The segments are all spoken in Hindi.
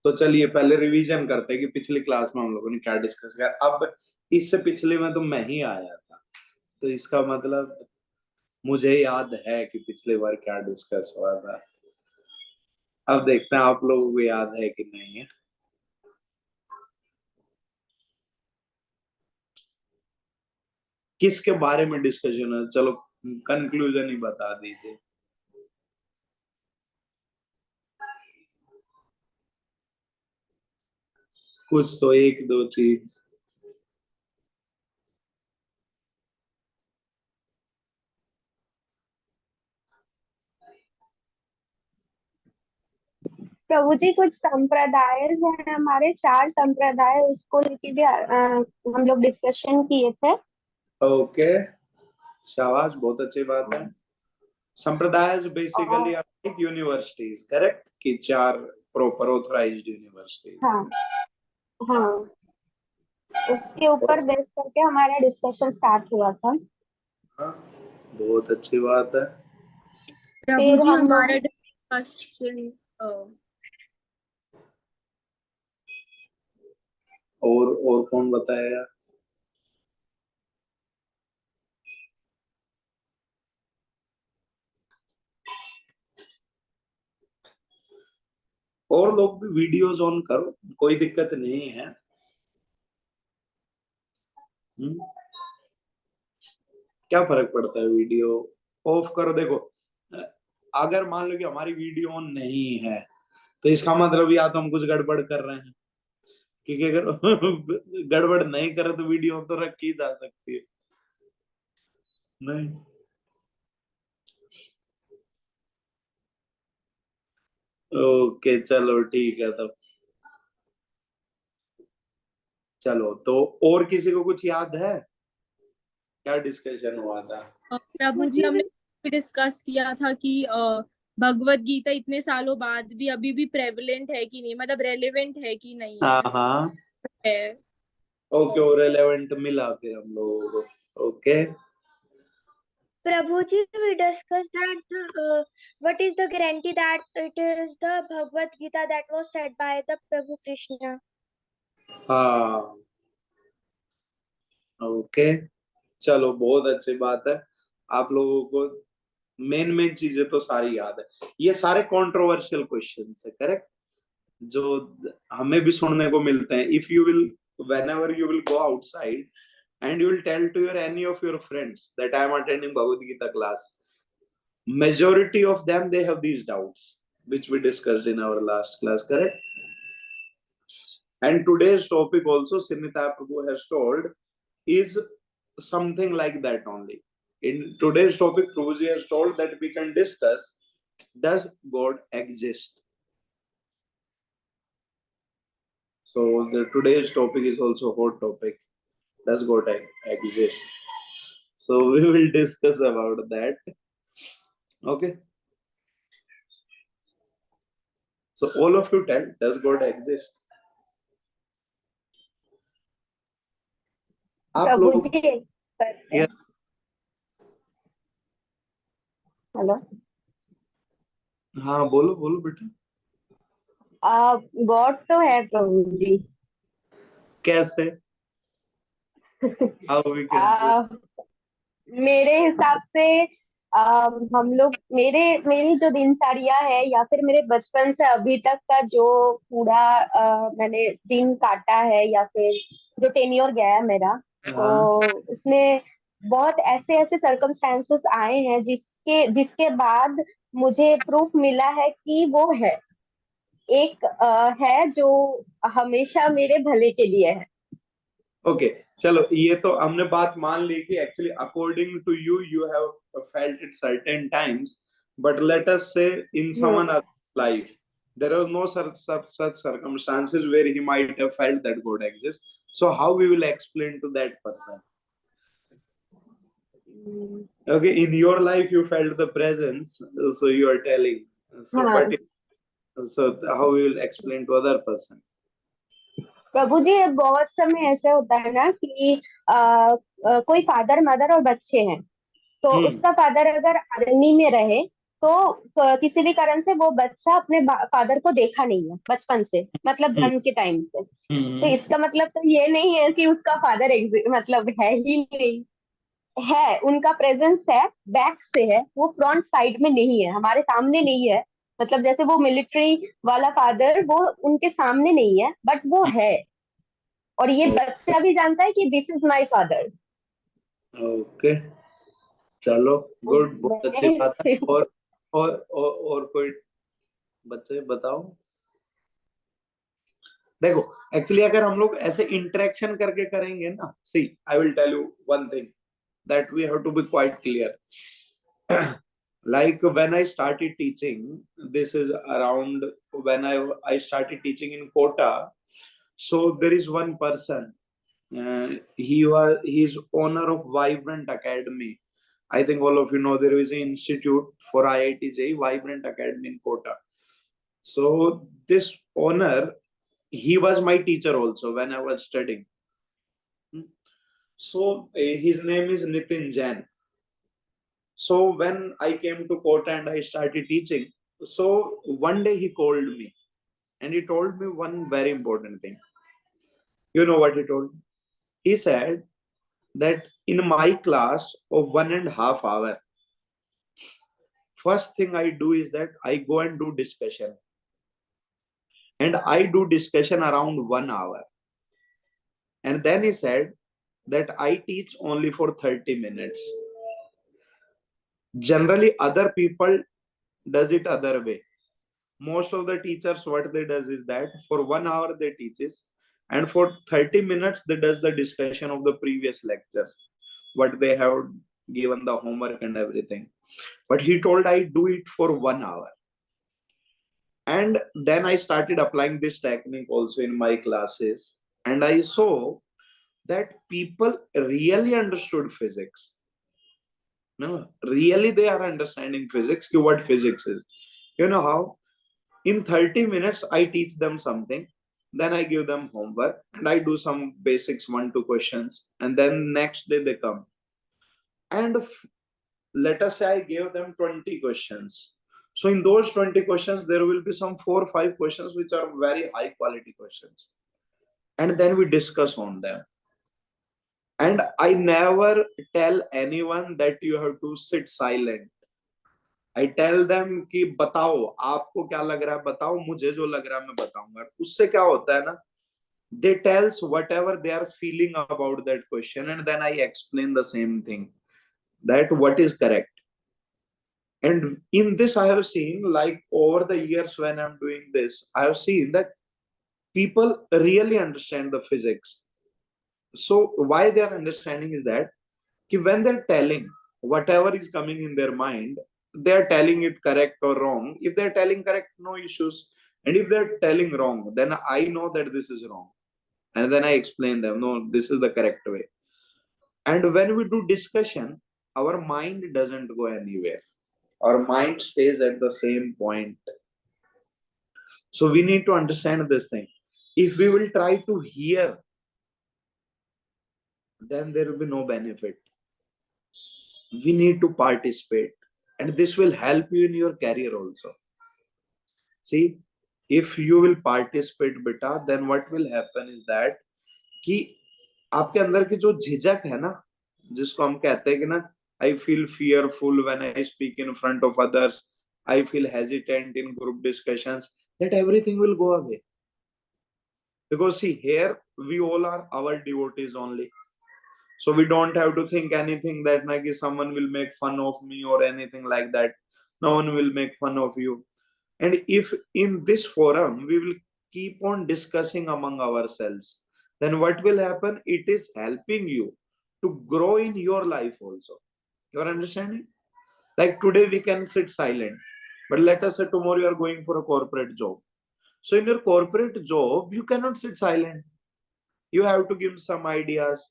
तो चलिए पहले रिवीजन करते हैं कि पिछली क्लास में हम लोगों ने क्या डिस्कस किया। अब इससे पिछले में तो मैं ही आया था, तो इसका मतलब मुझे याद है कि पिछले बार क्या डिस्कस हुआ था। अब देखते हैं आप लोगों को याद है कि नहीं है। किसके बारे में डिस्कशन है, चलो कंक्लूजन ही बता दीजिए। कुछ तो एक दो चीज। प्रभु जी कुछ संप्रदाय हैं हमारे, 4 संप्रदाय, उसको लेके भी हम लोग डिस्कशन किए थे। ओके, शाबाश, बहुत अच्छी बात है। संप्रदाय बेसिकली और यूनिवर्सिटीज, करेक्ट, कि 4 प्रॉपर ऑथराइज्ड यूनिवर्सिटीज। हाँ, हाँ, उसके ऊपर बेस करके हमारा डिस्कशन स्टार्ट हुआ था। हाँ, बहुत अच्छी बात है। प्रभु फिर जी हम लोग हमारा डिस्कशन और कौन बताएगा? और लोग भी वीडियोस ऑन करो, कोई दिक्कत नहीं है। क्या फर्क पड़ता है, वीडियो ऑफ करो। देखो, अगर मान लो कि हमारी वीडियो ऑन नहीं है तो इसका मतलब या तो हम कुछ गड़बड़ कर रहे हैं, क्योंकि अगर गड़बड़ नहीं करे तो वीडियो तो रखी जा सकती है। नहीं, ओके चलो ठीक है तब। चलो तो और किसी को कुछ याद है क्या डिस्कशन हुआ था? प्रभु जी हमने डिस्कस किया था कि भगवत गीता इतने सालों बाद भी अभी भी प्रेवलेंट है कि नहीं, मतलब रेलेवेंट है कि नहीं हाँ हाँ, है। ओके, और रेलेवेंट मिला फिर हम लोगों को। Okay, Prabhuji, we discussed that what is the guarantee that it is the Bhagavad Gita that was said by the Prabhu Krishna. हाँ, ओके, चलो बहुत अच्छी बात है। आप लोगों को मेन मेन चीजें तो सारी याद है। ये सारे कंट्रोवर्शियल क्वेश्चंस है, करेक्ट, जो हमें भी सुनने को मिलते हैं। If you will, whenever you will go outside and you will tell to your any of your friends that I am attending Bhagavad Gita class, majority of them they have these doubts which we discussed in our last class, correct? And today's topic also Simita Prabhu has told is something like that only. In today's topic, Prabhuji has told that we can discuss, does God exist? So the today's topic is also hot topic. Does God exist? So we will discuss about that. Okay. So all of you tell, does God exist? आप प्रभु लोग, जी करते हैं। हेलो, हाँ बोलो बोलो बेटा। गॉड तो है प्रभु जी। कैसे? How we can prove? आ, मेरे हिसाब से हम लोग, मेरी जो दिनचर्या है या फिर मेरे बचपन से अभी तक का जो पूरा मैंने दिन काटा है या फिर जो टेन्योर गया है मेरा, तो उसमें बहुत ऐसे ऐसे सर्कमस्टेंसेस आए हैं जिसके बाद मुझे प्रूफ मिला है कि वो है, एक है जो हमेशा मेरे भले के लिए है। ओके, चलो ये तो हमने बात मान ली कि actually according to you you have felt it certain times, but let us say in someone others life there was no such circumstances where he might have felt that God exists. So how we will explain to that person? Okay, in your life you felt the presence, so you are telling. So हाँ but so how we will explain to other person? प्रभु जी, बहुत समय ऐसे होता है ना कि कोई फादर मदर और बच्चे हैं, तो उसका फादर अगर आर्मी में रहे तो किसी भी कारण से वो बच्चा अपने फादर को देखा नहीं है बचपन से, मतलब जन्म के टाइम से। तो इसका मतलब तो ये नहीं है कि उसका फादर मतलब है ही नहीं, है, उनका प्रेजेंस है, बैक से है, वो फ्रंट साइड में नहीं है, हमारे सामने नहीं है। मतलब जैसे वो मिलिट्री वाला फादर वो उनके सामने नहीं है, बट वो है। और ये बच्चा भी जानता है कि this is my father. Okay, चलो गुड, बहुत अच्छी बात है। मैंने और कोई बच्चे बताओ। देखो, एक्चुअली अगर हम लोग ऐसे इंटरेक्शन करके करेंगे ना, see I will tell you one thing that we have to be quite clear. Like when I started teaching, this is around when I started teaching in Kota. So there is one person, he is owner of Vibrant Academy. I think all of you know there is an institute for IIT JEE, Vibrant Academy in Kota. So this owner, he was my teacher also when I was studying. So his name is Nitin Jain. So when I came to Kota and I started teaching, so one day he called me and he told me one very important thing. You know what he told me? He said that in my class of 1.5 hours, first thing I do is that I go and do discussion. And I do discussion around 1 hour. And then he said that I teach only for 30 minutes. Generally, other people does it other way. Most of the teachers, what they does is that for 1 hour they teaches, and for 30 minutes they does the discussion of the previous lectures, what they have given the homework and everything. But he told I do it for 1 hour. And then I started applying this technique also in my classes, and I saw that people really understood physics. No, really they are understanding physics, what physics is. You know how? In 30 minutes, I teach them something, then I give them homework, and I do some basics 1-2 questions, and then next day they come. And let us say I gave them 20 questions. So in those 20 questions, there will be some 4 or 5 questions which are very high quality questions. And then we discuss on them. And I never tell anyone that you have to sit silent. I tell them कि बताओ आपको क्या लग रहा है, बताओ मुझे जो लग रहा है मैं बताऊंगा. उससे क्या होता है ना, they tells whatever they are feeling about that question, and then I explain the same thing, that what is correct. And in this I have seen, like over the years when I'm doing this, I have seen that people really understand the physics. So why they are understanding is that when they're telling whatever is coming in their mind, they're telling it correct or wrong. If they're telling correct, no issues. And if they're telling wrong, then I know that this is wrong. And then I explain them, no, this is the correct way. And when we do discussion, our mind doesn't go anywhere. Our mind stays at the same point. So we need to understand this thing. If we will try to hear, then there will be no benefit. We need to participate, and this will help you in your career also. See, if you will participate beta, then what will happen is that कि आपके अंदर की जो झिझक है ना, जिसको हम कहते हैं कि ना, I feel fearful when I speak in front of others, I feel hesitant in group discussions, that everything will go away. Because see, here we all are our devotees only. So we don't have to think anything that like someone will make fun of me or anything like that. No one will make fun of you. And if in this forum we will keep on discussing among ourselves, then what will happen? It is helping you to grow in your life also. You are understanding? Like today we can sit silent, but let us say tomorrow you are going for a corporate job. So in your corporate job, you cannot sit silent. You have to give some ideas.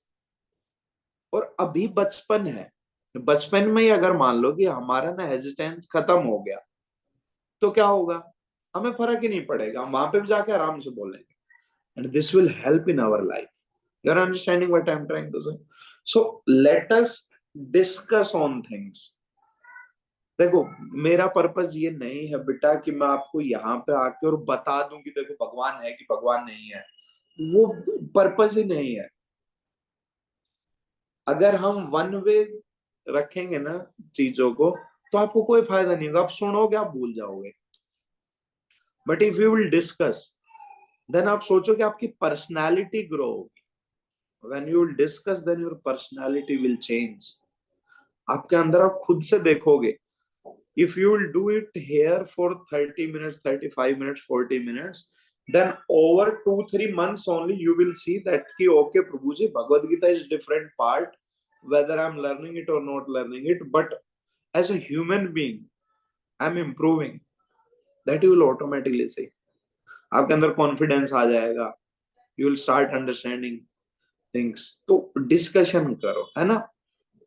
और अभी बचपन है, बचपन में ही अगर मान लो कि हमारा ना हेजिटेंस खत्म हो गया, तो क्या होगा? हमें फर्क ही नहीं पड़ेगा, हम वहां पे भी जाके आराम से बोलेंगे. And this will help in our life. You are understanding what I am trying to say? So let us discuss on things. देखो मेरा पर्पस ये नहीं है बेटा कि मैं आपको यहाँ पे आके और बता दूं कि देखो भगवान है कि भगवान नहीं है, वो पर्पस ही नहीं है। अगर हम वन वे रखेंगे ना चीजों को तो आपको कोई फायदा नहीं होगा, आप सुनोगे आप भूल जाओगे। But if you will discuss then आप सोचो कि आपकी पर्सनालिटी ग्रो होगी। When you will discuss then your personality will change. आपके अंदर आप खुद से देखोगे। If you will do it here for 30 minutes, 35 minutes, 40 minutes, then over 2-3 months only you will see that ki okay Prabhu ji, Bhagavad Gita is different part, whether I'm learning it or not learning it, but as a human being I'm improving. That you will automatically see. आपके अंदर कॉन्फिडेंस आ जाएगा, you will start understanding things. तो डिस्कशन करो, है ना?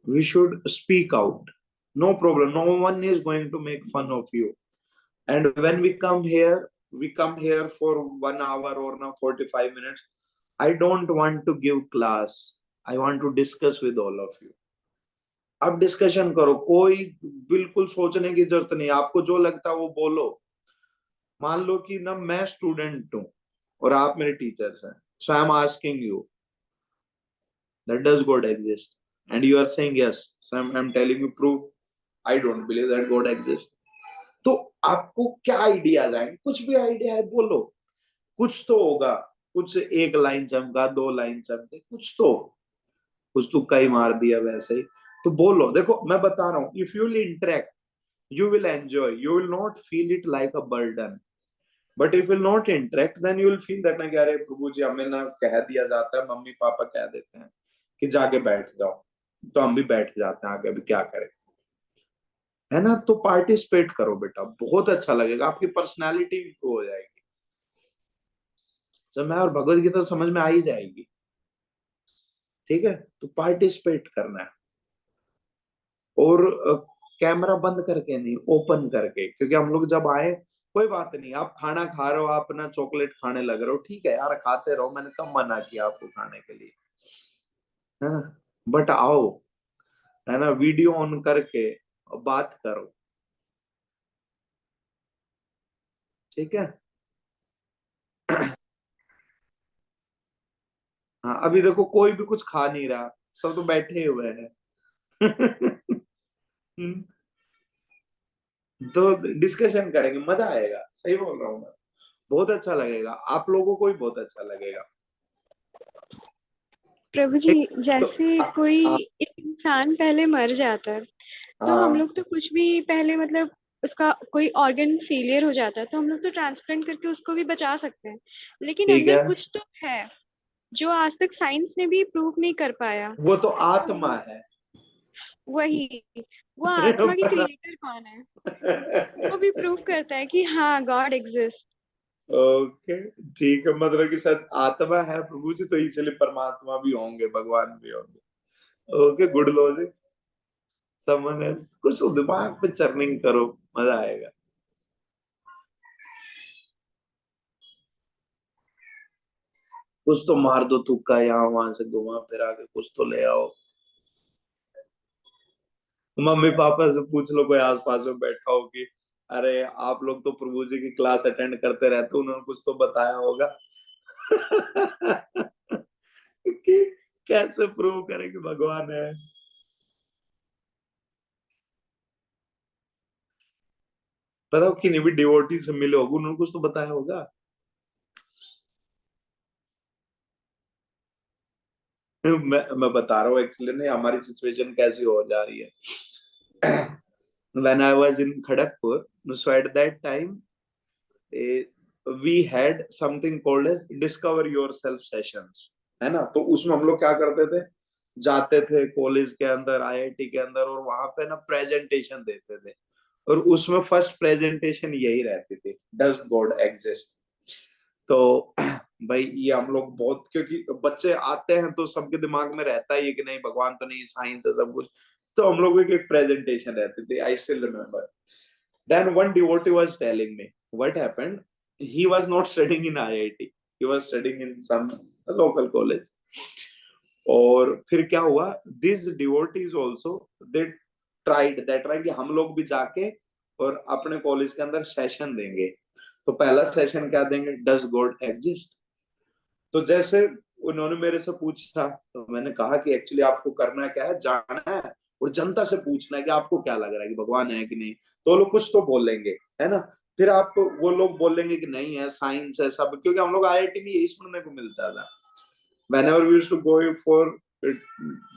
We should speak out. No problem. No one is going to make fun of you. And when we come here for 1 hour or now 45 minutes. I don't want to give class. I want to discuss with all of you. अब डिस्कशन करो, कोई बिल्कुल सोचने की जरूरत नहीं, आपको जो लगता है वो बोलो। मान लो कि ना मैं स्टूडेंट हूं और आप मेरे टीचर्स हैं, so I'm asking you that does God exist? And you are saying yes. So I'm telling you proof. I don't believe that God exists. तो आपको क्या आइडियाज आएंगे? कुछ भी आइडिया है बोलो, कुछ तो होगा, कुछ एक लाइन चमका, 2 लाइन चमके, कुछ तो कई मार दिया वैसे ही, तो बोलो। देखो मैं बता रहा हूँ, if you will interact you will enjoy, you will not feel it like a burden. But if will not interact then you will feel that ना कि अरे प्रभु जी हमें ना कह दिया जाता है, मम्मी पापा कह देते हैं कि जाके बैठ जाओ, तो हम भी बैठ जाते हैं आगे, अभी क्या करें, है ना? तो पार्टिसिपेट करो बेटा, बहुत अच्छा लगेगा, आपकी पर्सनालिटी इंप्रूव हो जाएगी। जब मैं और भगवत गीता समझ में आ ही जाएगी, ठीक है? तो पार्टिसिपेट करना है, और कैमरा बंद करके नहीं, ओपन करके। क्योंकि हम लोग जब आए, कोई बात नहीं, आप खाना खा रहे हो, आप ना चॉकलेट खाने लग रहे हो, ठीक है यार, खाते रहो, मैंने कब मना किया आपको खाने के लिए, है ना? बट आओ, है ना, वीडियो ऑन करके बात करो, ठीक है? हाँ, अभी देखो कोई भी कुछ खा नहीं रहा, सब तो बैठे हुए हैं। तो डिस्कशन करेंगे, मजा आएगा, सही बोल रहा हूँ मैं, बहुत अच्छा लगेगा, आप लोगों को भी बहुत अच्छा लगेगा। प्रभु जी, तो जैसे कोई एक इंसान पहले मर जाता है, तो हम लोग तो कुछ भी पहले मतलब उसका कोई ऑर्गन फेलियर हो जाता है, तो हम लोग तो ट्रांसप्लांट करके उसको भी बचा सकते हैं, लेकिन ठीक अंदर है, कुछ तो है जो आज तक साइंस ने भी प्रूव नहीं कर पाया। वो तो आत्मा है। वही, वो आत्मा के क्रिएटर कौन है, वो भी प्रूव करता है कि हाँ गॉड एग्जिस्ट। ओके, ठीक है, मतलब कि सर आत्मा है प्रभु जी, तो इसलिए परमात्मा भी होंगे, भगवान भी होंगे। Okay, good logic. समझ है, कुछ तो दिमाग पे चर्निंग करो, मजा आएगा। कुछ तो मार दो तुक्का, यहाँ वहां से घुमा फिरा के कुछ तो ले आओ। मम्मी पापा से पूछ लो, कोई आसपास में बैठा हो कि अरे आप लोग तो प्रभु जी की क्लास अटेंड करते रहते, उन्होंने कुछ तो बताया होगा। कि कैसे प्रूव करें कि भगवान है? बताओ कि नहीं भी डिवोटी से मिले होगे, उन्होंने कुछ तो बताया होगा। मैं बता रहा हूँ एक्चुअली नहीं, हमारी सिचुएशन कैसी हो जा रही है। When I was in Kharagpur, so at that time we had something called as Discover Yourself sessions, है ना? तो उसमें हम लोग क्या करते थे, जाते थे कॉलेज के अंदर, आईआईटी के अंदर, और वहां पे ना प्रेजेंटेशन देते थे, और उसमें फर्स्ट प्रेजेंटेशन यही रहती थी, डज गॉड एग्जिस्ट। तो भाई ये हम लोग बहुत, क्योंकि बच्चे आते हैं तो सबके दिमाग में रहता है कि नहीं भगवान तो नहीं, साइंस है सब कुछ, तो हम लोगों की एक प्रेजेंटेशन रहती थी। I still remember then one devotee was telling me what happened, he was not studying in IIT, he was studying in some local college। और फिर क्या हुआ, these devotees also they tried that कि हम लोग भी जाके और अपने कॉलेज के अंदर सेशन देंगे। तो पहला सेशन क्या देंगे, डज गॉड एग्जिस्ट। तो जैसे उन्होंने मेरे से पूछा तो मैंने कहा कि एक्चुअली आपको करना क्या है, जाना है और जनता से पूछना है कि आपको क्या लग रहा है कि भगवान है कि नहीं। तो लोग कुछ तो बोलेंगे, है ना। फिर आपको वो लोग बोलेंगे कि नहीं है, साइंस है सब, क्योंकि हम लोग आईआईटी में यही सुनने को मिलता था। whenever we used to go for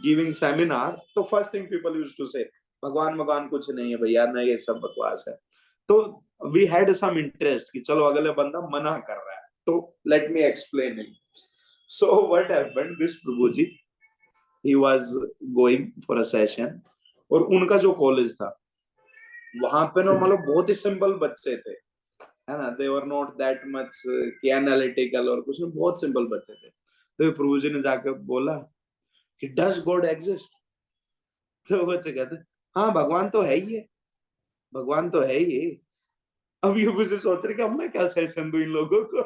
giving seminar, तो first thing people used to say भगवान भगवान कुछ नहीं है भैया, ना ये सब बकवास है। तो वी हैड सम इंटरेस्ट कि चलो अगले बंदा मना कर रहा है तो let me explain it. So what happened, this Prabhu ji he was going for a session, और उनका जो कॉलेज था वहां पे ना मतलब बहुत ही सिंपल बच्चे थे, है ना। दे वर नॉट दैट मच कि एनालिटिकल और कुछ नहीं, बहुत सिंपल बच्चे थे। तो प्रभु जी ने जाकर बोला कि डज गॉड एग्जिस्ट। तो बच्चे कहते हाँ भगवान तो है ही है, भगवान तो है ही है। अब ये मुझे सोच रहे कि अब मैं क्या सेशन दूं इन लोगों को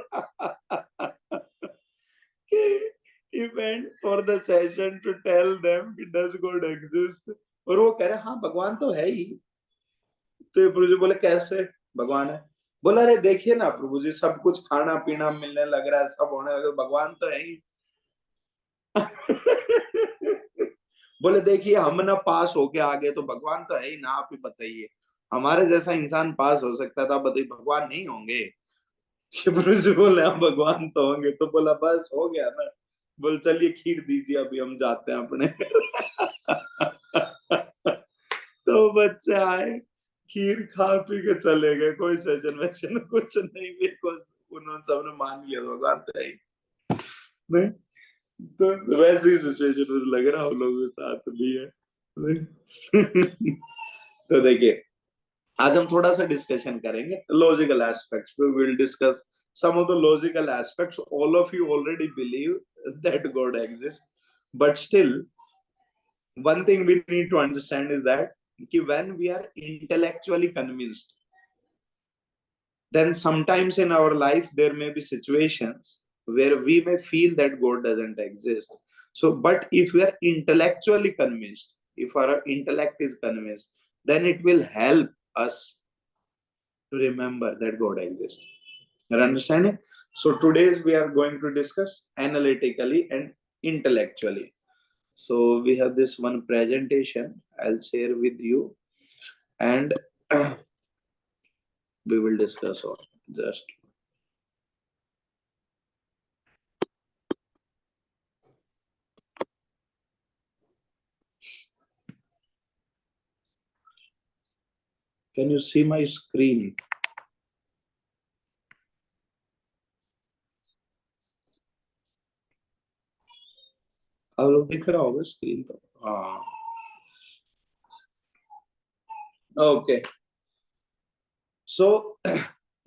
कि he went for the session to tell them कि does God exist, और वो कह रहे हाँ भगवान तो है ही। तो ये प्रभु जी बोले कैसे भगवान है। बोला अरे देखिए ना प्रभु जी, सब कुछ खाना पीना मिलने लग रहा है, सब होने लगा, भगवान तो है ही बोले देखिए हम ना पास होके आ गए तो भगवान तो है ही ना, आप ही बताइए, हमारे जैसा इंसान पास हो सकता था, बताइए भगवान नहीं होंगे। शिवरू से बोले हम भगवान तो होंगे। तो बोला बस हो गया ना। बोल चलिए खीर दीजिए, अभी हम जाते हैं अपने तो बच्चे आए, खीर खा पी के चले गए, कोई सेशन वेशन कुछ नहीं, बिकॉज उन्होंने सबने मान लिया भगवान तो है ही नहीं। तो वैसे ही सिचुएशन मुझे लग रहा है हम लोगों के साथ भी है तो देखिए आज हम थोड़ा सा डिस्कशन करेंगे लॉजिकल एस्पेक्ट्स पे। Will discuss some of the logical aspects. All of you already believe that God exists, but still one thing we need to understand is that when we are intellectually convinced, then sometimes in our life there may be situations where we may feel that God doesn't exist. So but if we are intellectually convinced, if our intellect is convinced, then it will help us to remember that God exists. You're understanding? So today's we are going to discuss analytically and intellectually. So we have this one presentation I'll share with you, and we will discuss on just. Can you see my screen? आप लोग दिख रहा होगा स्क्रीन पर? हाँ, okay. So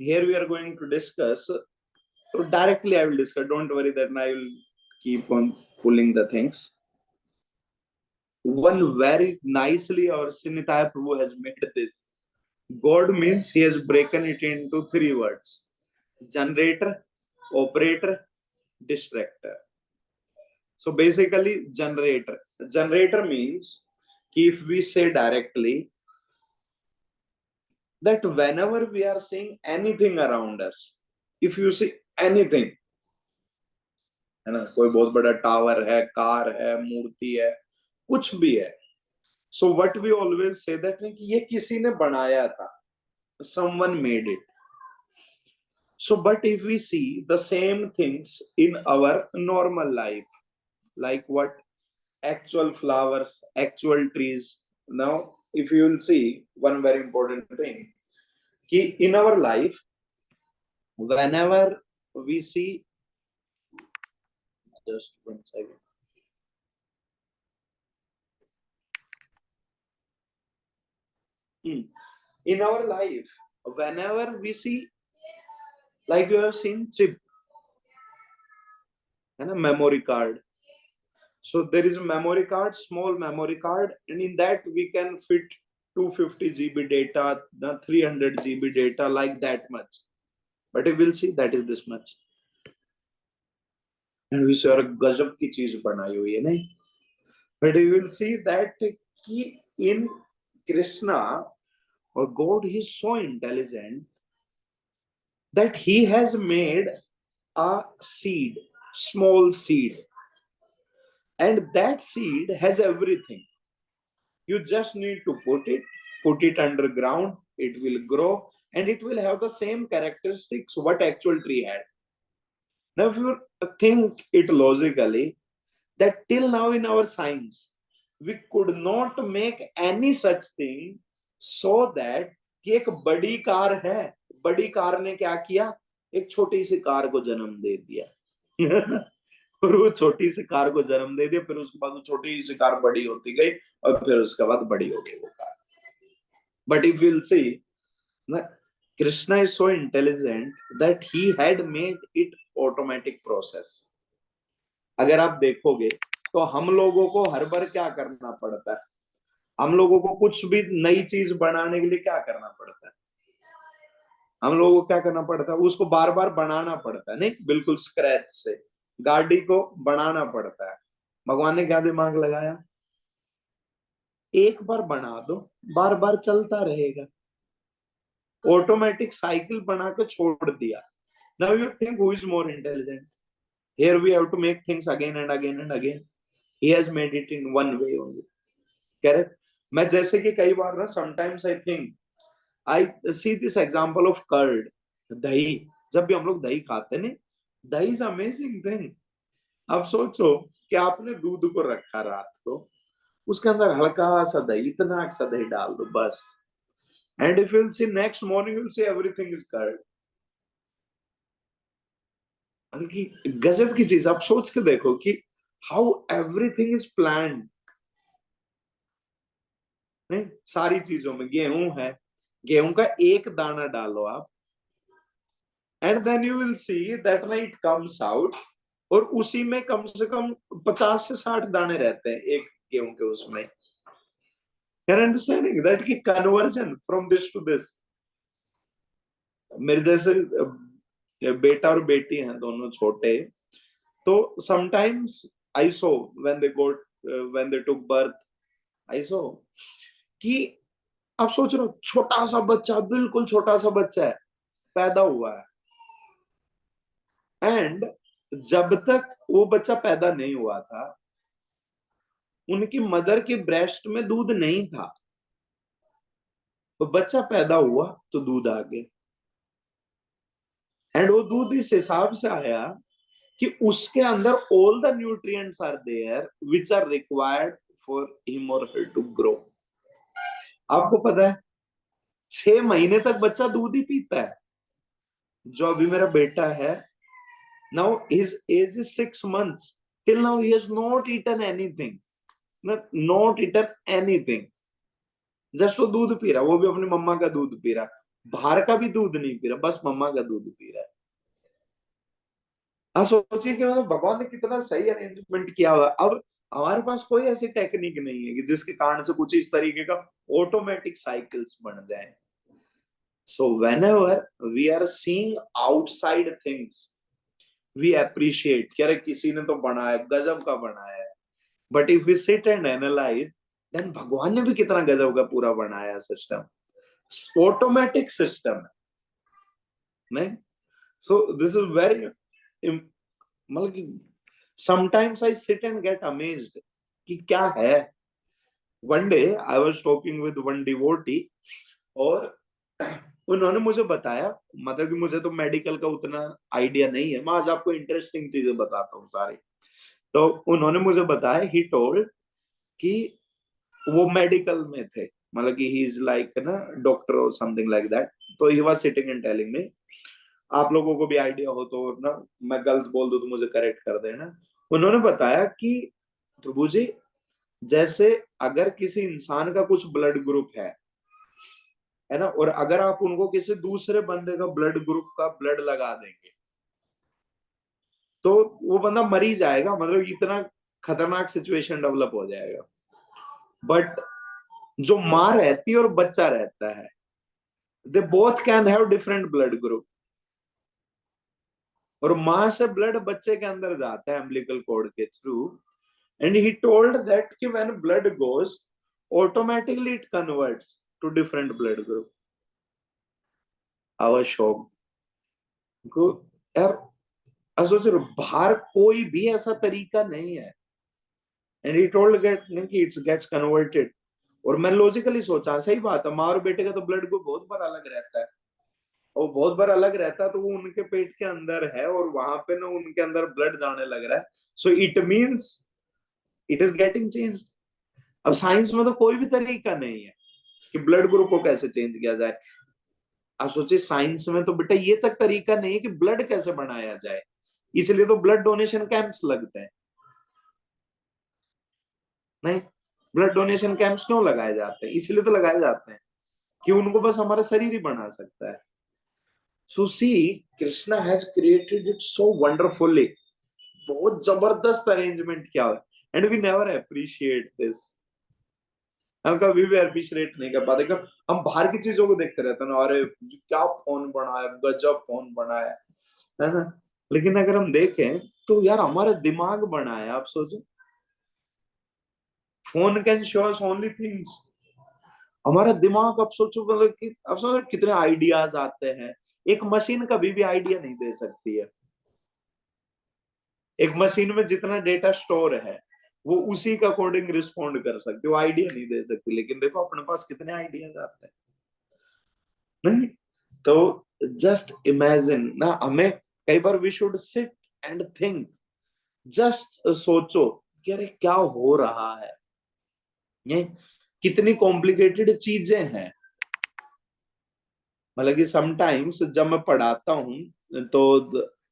here we are going to discuss. So directly I will discuss. Don't worry that I will keep on pulling the things. One very nicely our Sinitaya Prabhu has made this. God means he has broken it into three words: generator, operator, distractor. So basically generator. Generator means if we say directly that whenever we are seeing anything around us, if you see anything, है ना, कोई बहुत बड़ा टावर है, कार है, मूर्ति है, कुछ भी है, so what we always say that कि ये किसी ने बनाया था, someone made it. So but if we see the same things in our normal life, like what, actual flowers, actual trees. Now if you will see one very important thing, कि in our life whenever we see, just 1 second, in our life whenever we see, like you have seen chip and a memory card. So there is a memory card, small memory card, and in that we can fit 250 GB data, 300 GB data, like that much. But you will see that is this much. And we saw गजब की चीज बनाई हुई है नहीं? But you will see that in Krishna or God, he is so intelligent that he has made a seed, small seed, and that seed has everything. You just need to put it underground, it will grow, and it will have the same characteristics what actual tree had. Now, if you think it logically, that till now in our science, we could not make any such thing so that कि एक बड़ी कार है, बड़ी कार ने क्या किया, एक छोटी सी कार को जन्म दे दिया और वो छोटी सी कार को जन्म दे दिया, फिर उसके बाद वो छोटी सी कार बड़ी होती गई और फिर उसके बाद बड़ी हो गई वो car. But if you'll see, Krishna is so intelligent that he had made it automatic process. अगर आप देखोगे तो हम लोगों को हर बार क्या करना पड़ता है, हम लोगों को कुछ भी नई चीज बनाने के लिए क्या करना पड़ता है, हम लोगों को क्या करना पड़ता है, उसको बार बार बनाना पड़ता है, नहीं बिल्कुल स्क्रैच से गाड़ी को बनाना पड़ता है. भगवान ने क्या दिमाग लगाया, एक बार बना दो, बार बार चलता रहेगा, ऑटोमेटिक साइकिल बना के छोड़ दिया. Now you think who is more intelligent? Here we have to make things again and again and again. He has made it in one way only. Correct? मैं जैसे कि कई बार ना sometimes I think I see this example of curd, दही. जब भी हम लोग दही खाते हैं, दही is amazing thing. अब सोचो कि आपने दूध को रखा रात को, उसके अंदर हल्का सा दही, इतना सा दही डाल दो बस, and if you'll see next morning you'll see everything is curd. गजब की चीज. आप सोच के देखो कि हाउ एवरीथिंग इज प्लान्ड. नहीं, सारी चीजों में गेहूं है, गेहूं का एक दाना डालो आप, and then you will see that ना इट कम्स आउट, और उसी में कम से कम 50 से 60 दाने रहते हैं एक गेहूं के उसमें. You're understanding that की conversion from this to this. मेरे जैसे बेटा और बेटी हैं, दोनों छोटे, तो sometimes I saw when they took birth, I saw कि आप सोच रहे हो छोटा सा बच्चा, बिल्कुल छोटा सा बच्चा है, पैदा हुआ है, एंड जब तक वो बच्चा पैदा नहीं हुआ था, उनकी मदर के ब्रेस्ट में दूध नहीं था, तो बच्चा पैदा हुआ तो दूध आ गया, एंड वो दूध इस हिसाब से आया कि उसके अंदर all the nutrients are there which are required for him और हर टू ग्रो. आपको पता है 6 महीने तक बच्चा दूध ही पीता है. जो अभी मेरा बेटा है, now his age is 6 months, till now he has not eaten anything, not eaten anything, just वो दूध पी रहा, वो भी अपनी मम्मा का दूध पी रहा, बाहर का भी दूध नहीं पी रहा, बस मम्मा का दूध पी रहा है. आप सोचिए कि मतलब भगवान ने कितना सही अरेंजमेंट किया हुआ. अब हमारे पास कोई ऐसी टेक्निक नहीं है कि जिसके कारण से कुछ इस तरीके का ऑटोमेटिक साइकिल्स बन जाए. So whenever we are seeing outside things, we appreciate कि अरे किसी ने तो बनाया, गजब का बनाया है. But if we sit and analyze, then भगवान ने भी कितना गजब का पूरा बनाया सिस्टम, ऑटोमेटिक सिस्टम है, नहीं? So this is very मतलब कि sometimes I sit and get amazed कि क्या है. One day I was talking with one devotee, और उन्होंने मुझे बताया, मतलब कि मुझे तो मेडिकल का उतना आइडिया नहीं है, मैं आज आपको इंटरेस्टिंग चीजें बताता हूँ सारी. तो उन्होंने मुझे बताया, ही टोल्ड कि वो मेडिकल में थे, मतलब कि ही इज लाइक ना डॉक्टर और समथिंग लाइक दैट. तो he was sitting and telling me, आप लोगों को भी आइडिया हो तो ना मैं गलत बोल दूं तो मुझे करेक्ट कर देना. उन्होंने बताया कि प्रभु जी, जैसे अगर किसी इंसान का कुछ ब्लड ग्रुप है ना, और अगर आप उनको किसी दूसरे बंदे का ब्लड ग्रुप का ब्लड लगा देंगे तो वो बंदा मर ही जाएगा, मतलब इतना खतरनाक सिचुएशन डेवलप हो जाएगा. बट जो माँ रहती है और बच्चा रहता है, they both can have different blood group, और माँ से ब्लड बच्चे के अंदर जाता है अम्बिलिकल कॉर्ड के through. And he told that कि when blood goes, automatically it converts to different blood group. I was shocked. यार अब सोच रहे बाहर कोई भी ऐसा तरीका नहीं है, एंड ही टोल्ड कि इट्स गेट्स कन्वर्टेड। और मैं लॉजिकली सोचा सही बात है, माँ और बेटे का तो ब्लड ग्रुप बहुत बार अलग रहता है, और बहुत बार अलग रहता है, तो वो उनके पेट के अंदर है और वहां पे ना उनके अंदर ब्लड जाने लग रहा है, so it means it is getting changed. अब साइंस में तो कोई भी तरीका नहीं है कि ब्लड ग्रुप को कैसे चेंज किया जाए। आप सोचिए साइंस में तो बेटा ये तक तरीका नहीं है कि ब्लड कैसे बनाया जाए, इसलिए तो ब्लड डोनेशन कैंप्स लगते हैं। नहीं, ब्लड डोनेशन कैंप्स क्यों लगाए जाते हैं? इसलिए तो लगाए जाते हैं कि उनको बस हमारा शरीर ही बना सकता है। So see Krishna has created it so wonderfully, बहुत जबरदस्त अरेंजमेंट किया है, and we never appreciate this. हम कभी भी अप्रिशिएट नहीं कर पाते, हम बाहर की चीजों को देखते रहते हैं ना, अरे क्या फोन बनाया, गजब फोन बनाया, है ना। लेकिन अगर हम देखें तो यार हमारा दिमाग बना है। आप सोचो, phone can show us only things, हमारा दिमाग, अब सोचो मतलब कि अब सोचो कितने आइडियाज आते हैं। एक मशीन कभी भी आइडिया नहीं दे सकती है, एक मशीन में जितना डेटा स्टोर है वो उसी के अकॉर्डिंग रिस्पॉन्ड कर सकती है, वो आइडिया नहीं दे सकती। लेकिन देखो अपने पास कितने आइडियाज आते हैं, नहीं? तो जस्ट इमेजिन ना, हमें कई बार we should sit and think, just सोचो कि अरे क्या हो रहा है, ये कितनी कॉम्प्लिकेटेड चीजें हैं। मतलब कि समटाइम्स जब मैं पढ़ाता हूं तो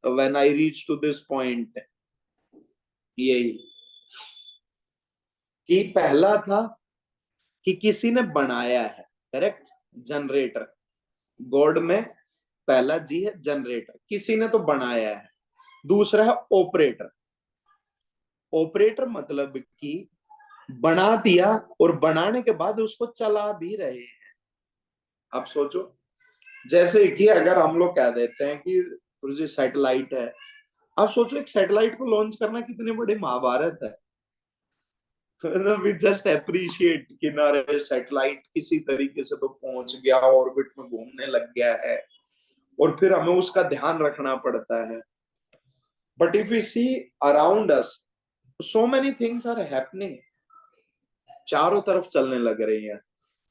when I reach to this point, यही कि पहला था कि किसी ने बनाया है, करेक्ट, जनरेटर। गॉड में पहला जी है जनरेटर, किसी ने तो बनाया है। दूसरा है ऑपरेटर। ऑपरेटर मतलब कि बना दिया और बनाने के बाद उसको चला भी रहे हैं। आप सोचो, जैसे कि अगर हम लोग कह देते हैं कि जो सैटेलाइट है, आप सोचो एक सैटेलाइट को लॉन्च करना कितनी बड़ी महाभारत है। वी जस्ट अप्रिशिएट कि ना सैटेलाइट किसी तरीके से तो पहुंच गया, ऑर्बिट में घूमने लग गया है, और फिर हमें उसका ध्यान रखना पड़ता है। But if you see around us, so many things are happening, चारों तरफ चलने लग रही है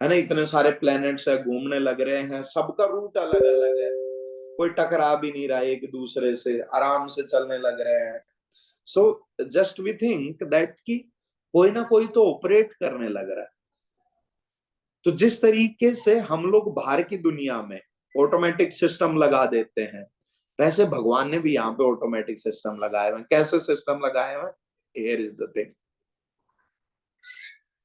ना। इतने सारे प्लैनेट्स है, घूमने लग रहे हैं, सबका रूट अलग अलग है, कोई टकरा भी नहीं रहा है एक दूसरे से, आराम से चलने लग रहे हैं। So just we think that कि कोई ना कोई तो ऑपरेट करने लग रहा है। तो जिस तरीके से हम लोग बाहर की दुनिया में ऑटोमेटिक सिस्टम लगा देते हैं, वैसे भगवान ने भी यहाँ पे ऑटोमेटिक सिस्टम लगाए हुए हैं। कैसे सिस्टम लगाए हुए हैं? Here is the thing.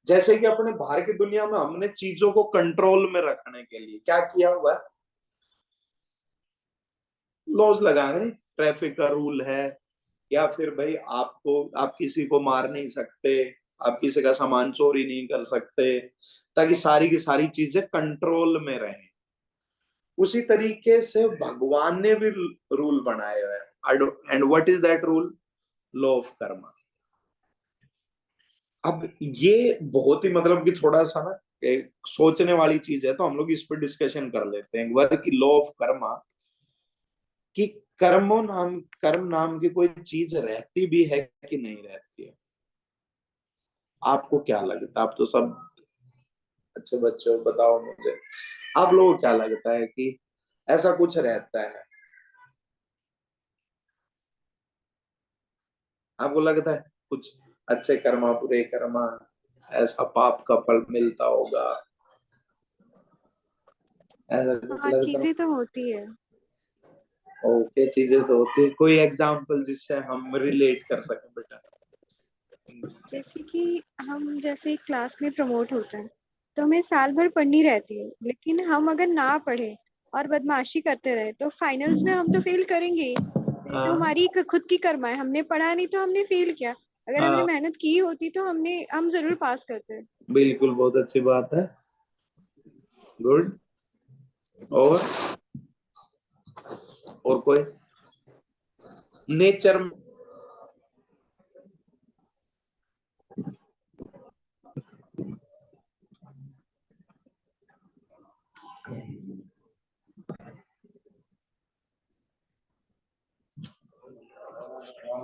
जैसे कि अपने बाहर की दुनिया में हमने चीजों को कंट्रोल में रखने के लिए क्या किया हुआ है? लॉज लगाए हैं। ट्रैफिक का रूल है, या फिर भाई आप किसी को मार नहीं सकते, आप किसी का सामान चोरी नहीं कर सकते, ताकि सारी की सारी चीजें कंट्रोल में रहें। उसी तरीके से भगवान ने भी रूल बनाए हुए हैं। And what is that rule? Law of Karma. अब ये बहुत ही मतलब कि थोड़ा सा ना एक सोचने वाली चीज है, तो हम लोग इस पर डिस्कशन कर लेते हैं एक बार कि लॉ ऑफ कर्मा, कि कर्म नाम की कोई चीज रहती भी है कि नहीं रहती है। आपको क्या लगता है? आप तो सब अच्छे बच्चे हो, बताओ मुझे, आप लोगों को क्या लगता है कि ऐसा कुछ रहता है? आपको लगता है कुछ अच्छे कर्मा, बुरे कर्मा, ऐसा पाप का फल मिलता होगा, ऐसा कुछ हाँ, लगता है? चीजें तो होती है। ओके, चीजें तो होती है। कोई एग्जांपल जिससे हम रिलेट कर सकें बेटा? जैसे कि हम जैसे क्लास में प्रमोट होते हैं तो हमें साल भर पढ़नी रहती है, लेकिन हम अगर ना पढ़े और बदमाशी करते रहे तो फाइनल्स में हम तो फेल करेंगे ही। तो ये तो हाँ हमारी खुद की कर्मा है, हमने पढ़ा नहीं तो हमने फेल किया। अगर हमने हाँ, मेहनत की होती तो हम जरूर पास करते। बिल्कुल, बहुत अच्छी बात है, गुड। और कोई नेचर? तो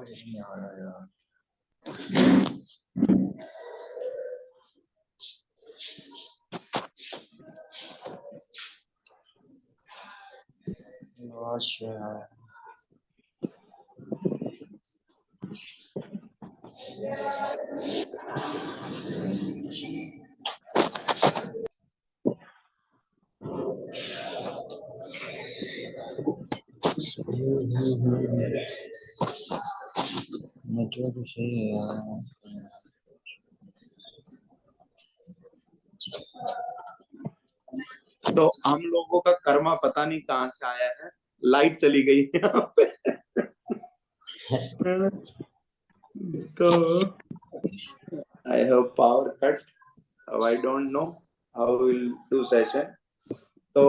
हम लोगों का कर्मा पता नहीं कहाँ से आया है, लाइट चली गई है यहाँ पे। तो I have power cut, I don't know how will do session, तो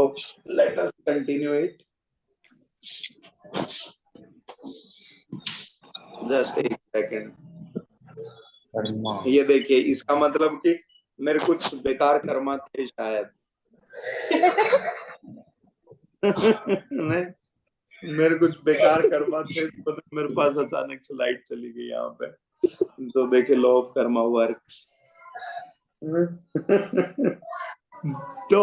let us continue it. Just एक सेकेंड। ये देखिए, इसका मतलब कि मेरे कुछ बेकार कर्मा थे शायद। नहीं, मेरे कुछ बेकार कर्मा थे, तो मेरे पास अचानक से लाइट चली गई यहाँ पे। तो देखिए, लॉ ऑफ कर्मा वर्क्स। तो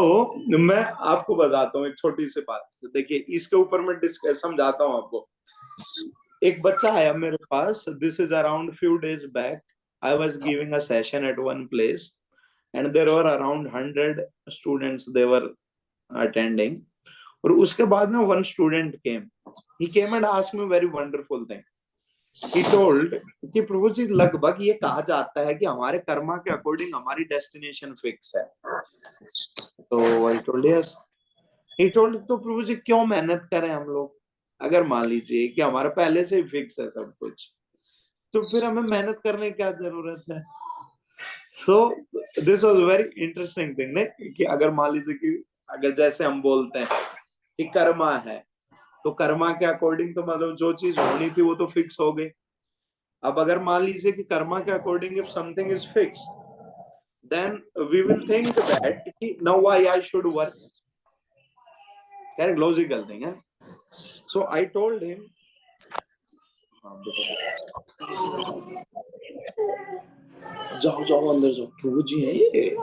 मैं आपको बताता हूँ एक छोटी सी बात। देखिए, इसके ऊपर मैं डिस्कस समझाता हूँ आपको। एक बच्चा आया मेरे पास, this is around few days back. I was giving a session at one place and there were around 100 students they were attending. और उसके बाद में one student came, he came and asked me very wonderful thing. He told कि प्रभु जी, लगभग ये कहा जाता है कि हमारे कर्मा के अकॉर्डिंग हमारी डेस्टिनेशन फिक्स है। तो I told yes. He told, तो प्रभु जी क्यों मेहनत करें हम लोग, अगर मान लीजिए कि हमारा पहले से ही फिक्स है सब कुछ, तो फिर हमें मेहनत करने की क्या जरूरत है। So this was very interesting thing नहीं, कि अगर मान लीजिए कि अगर जैसे हम बोलते हैं कि कर्मा है, तो कर्मा के अकॉर्डिंग तो मतलब जो चीज होनी थी वो तो फिक्स हो गई। अब अगर मान लीजिए कि कर्मा के according if something is fix, then we will think that कि now why I should work. Correct, logical thing है। सो आई टोल्ड हिम, जाओ जाओ अंदर जाओ, प्रभु जी है ये।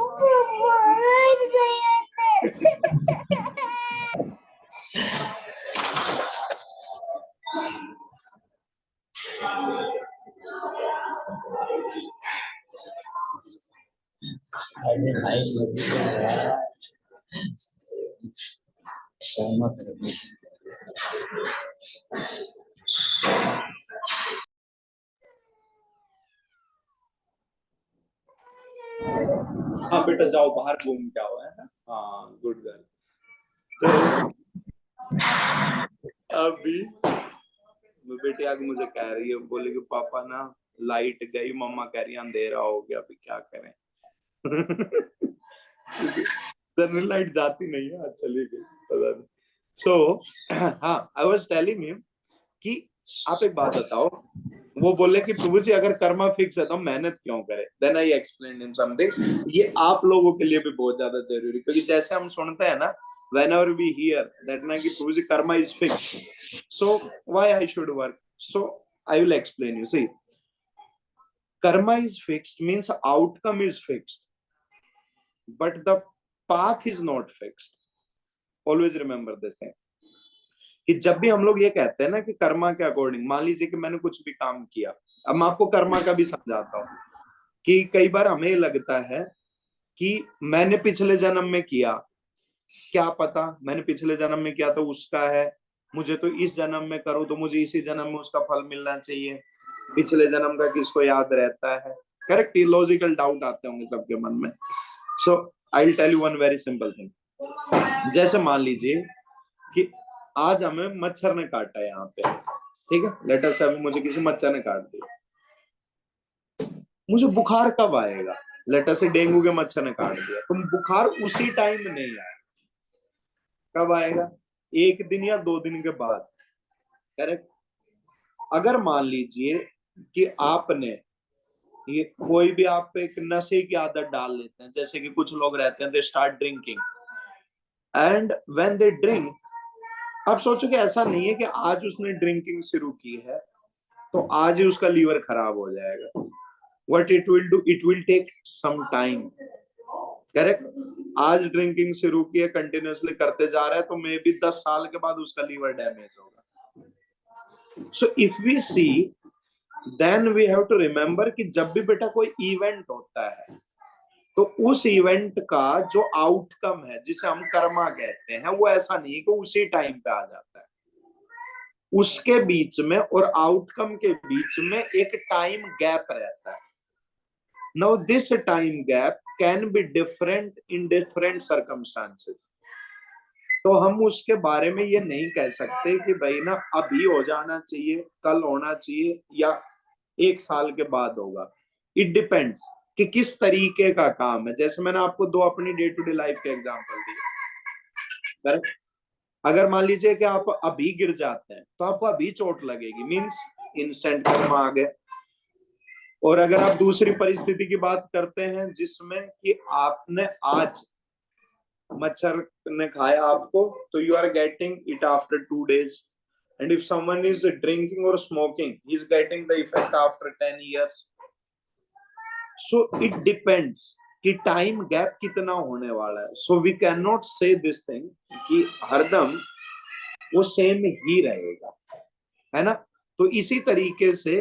हाँ बेटा जाओ, बाहर घूम के आओ, है ना। हाँ, गुड गर्ल। तो अभी बेटी आगे मुझे कह रही है, बोले कि पापा ना लाइट गई, मम्मा कह रही है अंधेरा हो गया, अभी क्या करें। जनरल लाइट जाती नहीं है, आज चली गई, पता नहीं। सो हाँ, आई वाज टेलिंग हिम कि आप एक बात बताओ। वो बोले कि प्रभु जी अगर कर्मा फिक्स है तो हम मेहनत क्यों करें। Then I explain him something. ये आप लोगों के लिए भी बहुत ज्यादा जरूरी, क्योंकि जैसे हम सुनते हैं ना, whenever we hear that ना कि प्रभु जी Karma is fixed, so why I should work. So I will explain you. See, karma is fixed means outcome is fixed, but the path is not fixed. Always remember this thing. कि जब भी हम लोग ये कहते हैं ना कि कर्मा के अकॉर्डिंग, मान लीजिए कि मैंने कुछ भी काम किया, अब मैं आपको कर्मा का भी समझाता हूँ कि कई बार हमें लगता है कि मैंने पिछले जन्म में किया, क्या पता मैंने पिछले जन्म में किया तो उसका है, मुझे तो इस जन्म में करो तो मुझे इसी जन्म में उसका फल मिलना चाहिए। पिछले जन्म का किसको याद रहता है। करेक्ट, लॉजिकल डाउट आते होंगे सबके मन में। So I will tell you one very simple thing. जैसे मान लीजिए कि आज हमें मच्छर ने काटा है यहाँ पे, ठीक है, लेटर से अभी मुझे किसी मच्छर ने काट दिया, मुझे बुखार कब आएगा। लेटर से डेंगू के मच्छर ने काट दिया, तो बुखार उसी टाइम नहीं आएगा, कब आएगा, एक दिन या 2 दिन के बाद। करेक्ट। अगर मान लीजिए कि आपने ये कोई भी आप पे एक नशे की आदत डाल लेते हैं, जैसे कि कुछ लोग रहते हैं, they start drinking and when they drink, आप सोचो कि ऐसा नहीं है कि आज उसने ड्रिंकिंग शुरू की है तो आज ही उसका लीवर खराब हो जाएगा। What it will do, it will take some time, correct. आज ड्रिंकिंग शुरू की है, कंटिन्यूअसली करते जा रहा है, तो मे बी 10 साल के बाद उसका लीवर डैमेज होगा। So if we see, then we have to remember कि जब भी बेटा कोई इवेंट होता है तो उस इवेंट का जो आउटकम है, जिसे हम कर्मा कहते हैं, वो ऐसा नहीं कि उसी टाइम पे आ जाता है। उसके बीच में और आउटकम के बीच में एक टाइम गैप रहता है। Now this time gap can be different in different circumstances. तो हम उसके बारे में ये नहीं कह सकते कि भाई ना अभी हो जाना चाहिए, कल होना चाहिए, या 1 साल के बाद होगा। इट डिपेंड्स कि किस तरीके का काम है। जैसे मैंने आपको 2 अपनी डे टू डे लाइफ के एग्जांपल दिए। अगर मान लीजिए कि आप अभी गिर जाते हैं तो आपको अभी चोट लगेगी, मींस इंस्टेंट कर्म आ गए। और अगर आप दूसरी परिस्थिति की बात करते हैं जिसमें कि आपने आज मच्छर ने खाया आपको, तो you are getting it after 2 days, and if someone is drinking or smoking, he is getting the effect after 10 years. So it depends कि टाइम गैप कितना होने वाला है। सो वी कैन नॉट से दिस थिंग कि हरदम वो सेम ही रहेगा, है ना। तो इसी तरीके से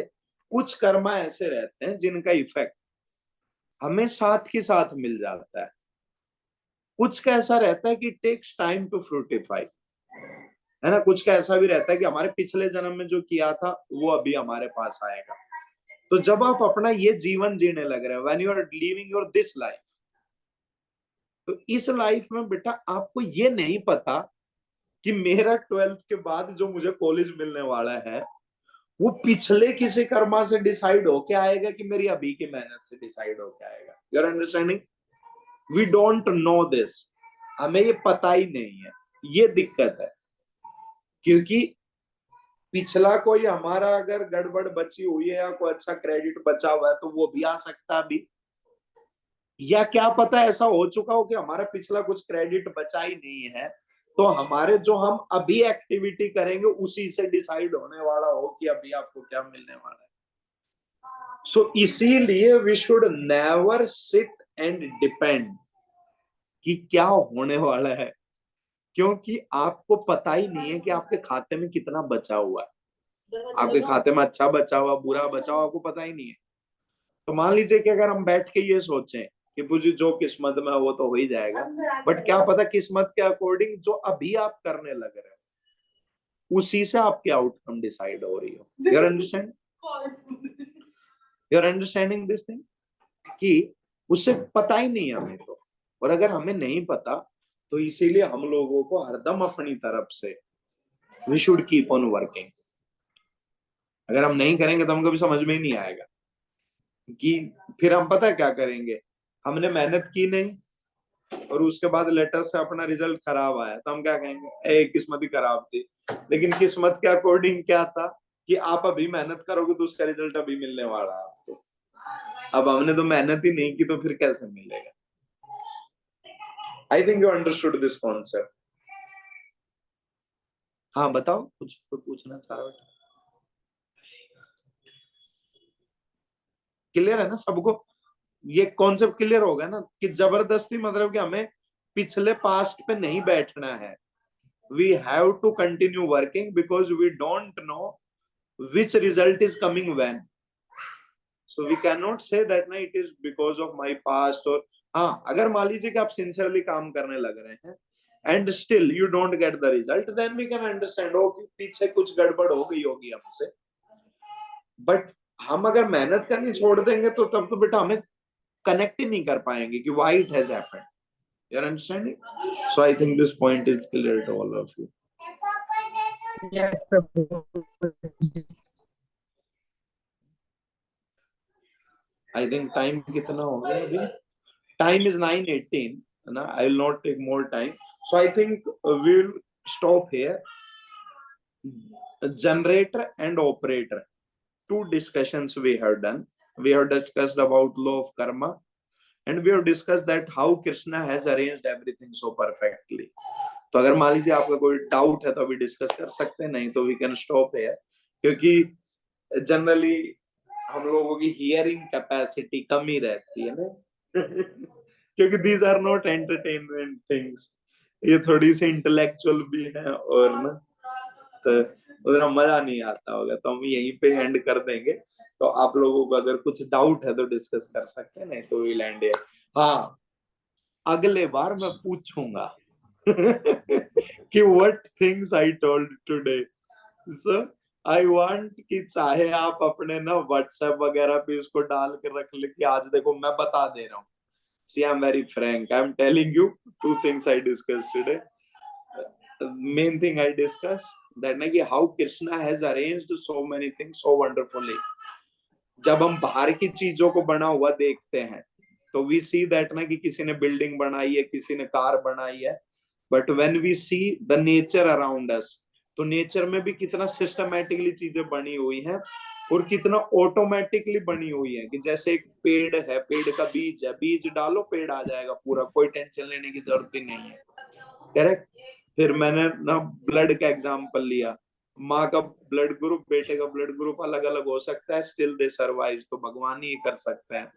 कुछ कर्मा ऐसे रहते हैं जिनका इफेक्ट हमें साथ ही साथ मिल जाता है। कुछ का ऐसा रहता है कि टेक्स टाइम टू फ्रूटिफाई, है ना। कुछ का ऐसा भी रहता है कि हमारे पिछले जन्म में जो किया था वो अभी हमारे पास आएगा। तो जब आप अपना ये जीवन जीने लग रहे हो, when you are living your this life, तो इस लाइफ में बेटा आपको ये नहीं पता कि मेरा 12th के बाद जो मुझे कॉलेज मिलने वाला है वो पिछले किसी कर्मा से डिसाइड होके आएगा कि मेरी अभी की मेहनत से डिसाइड होके आएगा। You are understanding? We don't know this, हमें ये पता ही नहीं है। ये दिक्कत है, क्योंकि पिछला कोई हमारा अगर गड़बड़ बची हुई है या कोई अच्छा क्रेडिट बचा हुआ है तो वो भी आ सकता भी, या क्या पता ऐसा हो चुका हो कि हमारा पिछला कुछ क्रेडिट बचा ही नहीं है, तो हमारे जो हम अभी एक्टिविटी करेंगे उसी से डिसाइड होने वाला हो कि अभी आपको क्या मिलने वाला है। सो इसीलिए we should never sit and depend कि क्या होने वाला है, क्योंकि आपको पता ही नहीं है कि आपके खाते में कितना बचा हुआ है। आपके खाते में अच्छा बचा हुआ, बुरा बचा हुआ, आपको पता ही नहीं है। तो मान लीजिए कि अगर हम बैठ के ये सोचें कि मुझे जो किस्मत में है वो तो हो ही जाएगा, बट क्या पता किस्मत के अकॉर्डिंग जो अभी आप करने लग रहे हो उसी से आपकी आउटकम डिसाइड हो रही हो। You are understand, you are understanding this thing कि उससे पता ही नहीं है हमें तो। और अगर हमें नहीं पता तो इसीलिए हम लोगों को हरदम अपनी तरफ से we should keep on working. अगर हम नहीं करेंगे तो हमको भी समझ में ही नहीं आएगा कि फिर हम पता है क्या करेंगे। हमने मेहनत की नहीं और उसके बाद लेटर से अपना रिजल्ट खराब आया तो हम क्या कहेंगे, ए किस्मत ही खराब थी। लेकिन किस्मत के अकॉर्डिंग क्या था कि आप अभी मेहनत करोगे तो उसका रिजल्ट अभी मिलने वाला है आपको। अब हमने तो मेहनत ही नहीं की तो फिर कैसे मिलेगा। I think you understood this concept. हाँ बताओ, कुछ तो पूछना चाह रहे हो? क्लियर है ना सबको? ये कॉन्सेप्ट क्लियर होगा ना कि जबरदस्ती मतलब कि हमें पिछले पास्ट पे नहीं बैठना है। We have to continue working because we don't know which result is coming when. So we can not say that ना it is because of my past. और हाँ, अगर मान लीजिए कि आप सिंसियरली काम करने लग रहे हैं and still you don't get the result, then we can understand हो कि पीछे कुछ गड़बड़ हो गई होगी हमसे। बट हम अगर मेहनत करनी छोड़ देंगे तो तब तो बेटा हमें कनेक्ट ही नहीं कर पाएंगे कि why it has happened. You are understanding? So I think this point is clear to all of you. Yes, Prabhu. I think time कितना हो गया अभी? Time is 9:18. ना, I will not take more time. So I think we will stop here. Generator and operator. 2 discussions we have done. We have discussed about law of karma. And we have discussed that how Krishna has arranged everything so perfectly. तो अगर मान लीजिए आपका कोई डाउट है तो अभी डिस्कस कर सकते हैं, नहीं तो वी कैन स्टॉप हियर, क्योंकि जनरली हम लोगों की हियरिंग कैपेसिटी कम ही रहती है ना क्योंकि these are not entertainment things, ये थोड़ी सी इंटेलेक्चुअल भी है और ना तो उतना मजा नहीं आता होगा, तो हम यहीं पे एंड कर देंगे। तो आप लोगों को अगर कुछ डाउट है तो डिस्कस कर सकते हैं, नहीं तो विल एंड हियर। हाँ, अगले बार मैं पूछूंगा कि what things I told today. So I want कि चाहे आप अपने ना व्हाट्सएप वगैरह पे इसको डाल के रख ले कि आज देखो मैं बता दे रहा हूँ। See, I'm very frank. I'm telling you 2 things I discussed today. The main thing I discussed that ना कि how Krishna has arranged so many things so wonderfully. जब हम बाहर की चीजों को बना हुआ देखते हैं तो वी सी दैट ना कि किसी ने बिल्डिंग बनाई है, किसी ने कार बनाई है, but when we see the nature around us, तो नेचर में भी कितना सिस्टमैटिकली चीजें बनी हुई हैं और कितना ऑटोमेटिकली बनी हुई है। कि जैसे एक पेड़ है, पेड़ का बीज है, बीज डालो पेड़ आ जाएगा पूरा, कोई टेंशन लेने की जरूरत ही नहीं है। करेक्ट। फिर मैंने ना ब्लड का एग्जांपल लिया, माँ का ब्लड ग्रुप, बेटे का ब्लड ग्रुप अलग अलग हो सकता है, स्टिल दे सर्वाइव, तो भगवान ही कर सकते हैं,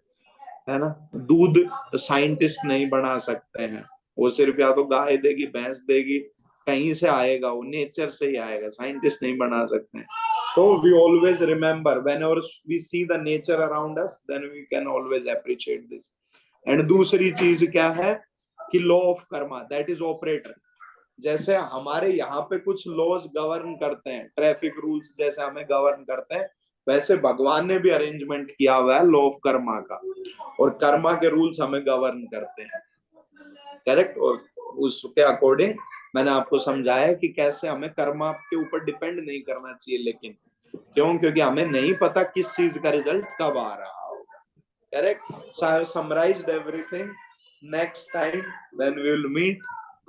है ना। दूध साइंटिस्ट नहीं बना सकते हैं, वो सिर्फ या तो गाय देगी, भैंस देगी, कहीं से आएगा, वो नेचर से ही आएगा, साइंटिस्ट नहीं बना सकते हैं। तो we always remember whenever we see the nature around us, then we can always appreciate this. And दूसरी चीज क्या है कि law of karma, that is operator. जैसे हमारे यहाँ पे कुछ लॉज गवर्न करते हैं, ट्रैफिक रूल्स जैसे हमें गवर्न करते हैं, वैसे भगवान ने भी अरेंजमेंट किया हुआ है लॉ ऑफ कर्मा का, और कर्मा के रूल्स हमें गवर्न करते हैं। करेक्ट। और उसके अकॉर्डिंग मैंने आपको समझाया कि कैसे हमें कर्मा के ऊपर डिपेंड नहीं करना चाहिए। लेकिन क्यों? क्योंकि हमें नहीं पता किस चीज का रिजल्ट कब आ रहा होगा। Correct. So I have summarised everything. Next time when we will meet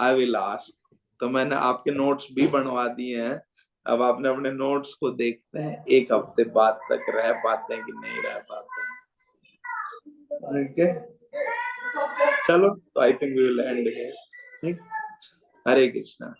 I will ask. तो मैंने आपके नोट्स भी बनवा दिए हैं, अब आपने अपने नोट्स को देखते हैं, एक हफ्ते बाद तक रह पाते हैं कि नहीं रह पाते। ओके, चलो, तो I think we will end here. Hare Krishna.